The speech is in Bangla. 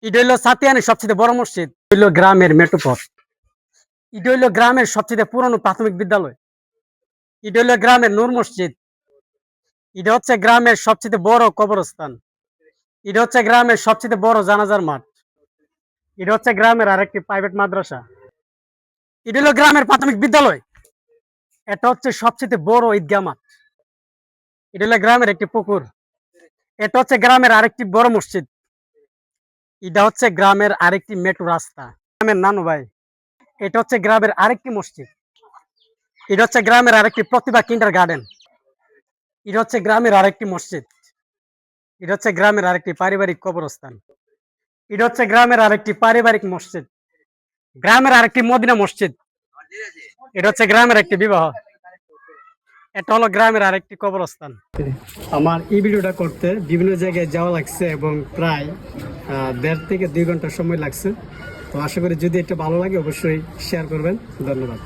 এটা হইলো সাতিয়ানের সবচেয়ে বড় মসজিদ, হইলো গ্রামের মেঠোপথ। এটা হইলো গ্রামের সবচেয়ে পুরনো প্রাথমিক বিদ্যালয়। এটা হইলো গ্রামের নূর মসজিদ। এটা হচ্ছে গ্রামের সবচেয়ে বড় কবরস্থান। এটা হচ্ছে গ্রামের সবচেয়ে বড় জানাজার মাঠ। এটা হচ্ছে গ্রামের আরেকটি প্রাইভেট মাদ্রাসা। এটা হলো গ্রামের প্রাথমিক বিদ্যালয়। এটা হচ্ছে সবচেয়ে বড় ঈদগাহ মাঠ। এটা হলো গ্রামের একটি পুকুর। এটা হচ্ছে গ্রামের আরেকটি বড় মসজিদ। এটা হচ্ছে গ্রামের আরেকটি মেট্রো রাস্তা। গ্রামের নানু ভাই, এটা হচ্ছে গ্রামের আরেকটি মসজিদ। এটা হচ্ছে গ্রামের আরেকটি প্রতিভা কিন্ডার গার্ডেন। এটা হচ্ছে গ্রামের আরেকটি মসজিদ। এটা হচ্ছে গ্রামের আরেকটি পারিবারিক কবরস্থান। এটা হচ্ছে গ্রামের আরেকটি পারিবারিক মসজিদ। গ্রামের আরেকটি মদিনা মসজিদ। এটা হচ্ছে গ্রামের একটি বিবাহ। এটা হলো গ্রামের আরেকটি কবরস্থান। আমার এই ভিডিওটা করতে বিভিন্ন জায়গায় যাওয়া লাগছে এবং প্রায় 1.5 থেকে 2 ঘন্টা সময় লাগছে। তো আশা করি যদি এটা ভালো লাগে অবশ্যই শেয়ার করবেন। ধন্যবাদ।